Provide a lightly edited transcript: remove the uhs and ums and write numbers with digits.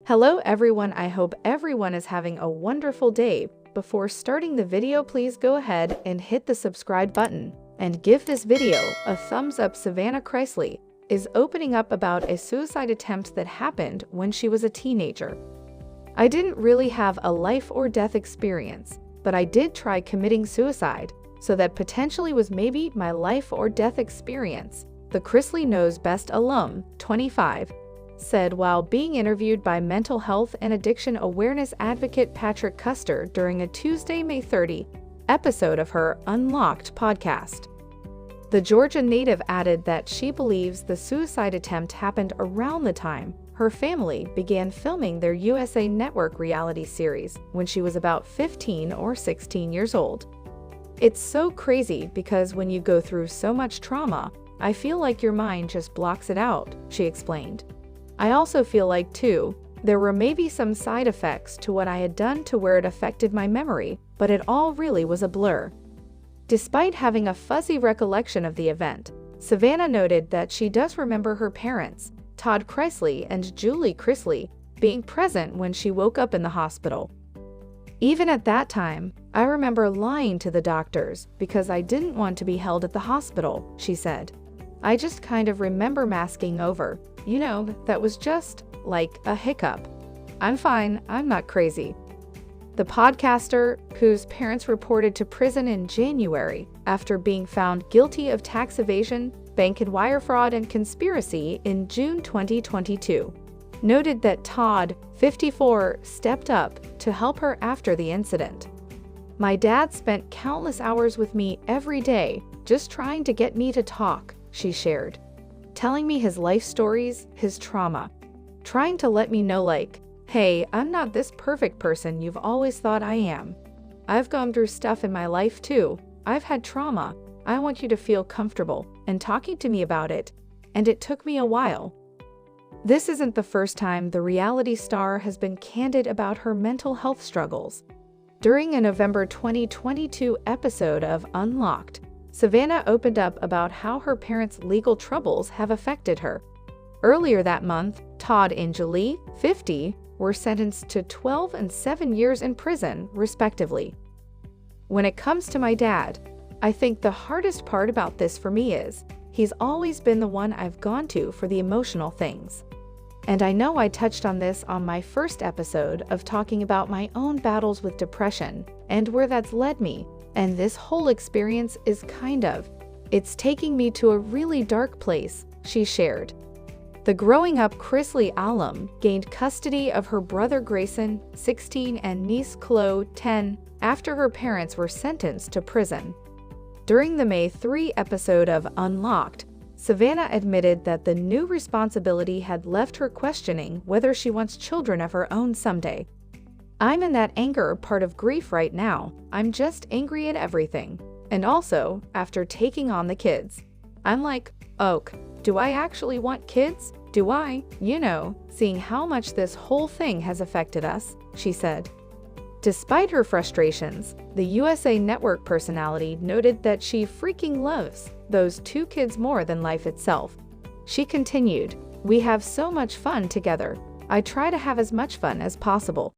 Hello everyone, I hope everyone is having a wonderful day. Before starting the video, please go ahead and hit the subscribe button and give this video a thumbs up. Savannah Chrisley is opening up about a suicide attempt that happened when she was a teenager. I didn't really have a life or death experience, but I did try committing suicide, so that potentially was maybe my life or death experience, the Chrisley Knows Best alum, 25, said while being interviewed by mental health and addiction awareness advocate Patrick Custer during a Tuesday, May 30 episode of her Unlocked podcast. The Georgia native added that she believes the suicide attempt happened around the time her family began filming their USA Network reality series when she was about 15 or 16 years old. It's so crazy because when you go through so much trauma, I feel like your mind just blocks it out, she explained. I also feel like, too, there were maybe some side effects to what I had done to where it affected my memory, but it all really was a blur. Despite having a fuzzy recollection of the event, Savannah noted that she does remember her parents, Todd Chrisley and Julie Chrisley, being present when she woke up in the hospital. Even at that time, I remember lying to the doctors because I didn't want to be held at the hospital, she said. I just kind of remember masking over. That was just like a hiccup. I'm fine, I'm not crazy. The podcaster, whose parents reported to prison in January after being found guilty of tax evasion, bank and wire fraud, and conspiracy in June 2022, noted that Todd, 54, stepped up to help her after the incident. My dad spent countless hours with me every day, just trying to get me to talk, she shared, telling me his life stories, his trauma, trying to let me know like, hey, I'm not this perfect person you've always thought I am. I've gone through stuff in my life too. I've had trauma. I want you to feel comfortable and talking to me about it, and it took me a while. This isn't the first time the reality star has been candid about her mental health struggles. During a November 2022 episode of Unlocked, Savannah opened up about how her parents' legal troubles have affected her. Earlier that month, Todd and Julie, 50, were sentenced to 12 and 7 years in prison, respectively. When it comes to my dad, I think the hardest part about this for me is he's always been the one I've gone to for the emotional things. And I know I touched on this on my first episode of talking about my own battles with depression and where that's led me. And this whole experience is it's taking me to a really dark place, she shared. The growing up Chrisley alum gained custody of her brother Grayson, 16, and niece Chloe, 10, after her parents were sentenced to prison. During the May 3 episode of Unlocked, Savannah admitted that the new responsibility had left her questioning whether she wants children of her own someday. I'm in that anger part of grief right now. I'm just angry at everything. And also, after taking on the kids, I'm like, do I actually want kids? Do I? Seeing how much this whole thing has affected us, she said. Despite her frustrations, the USA Network personality noted that she freaking loves those two kids more than life itself. She continued, "We have so much fun together. I try to have as much fun as possible.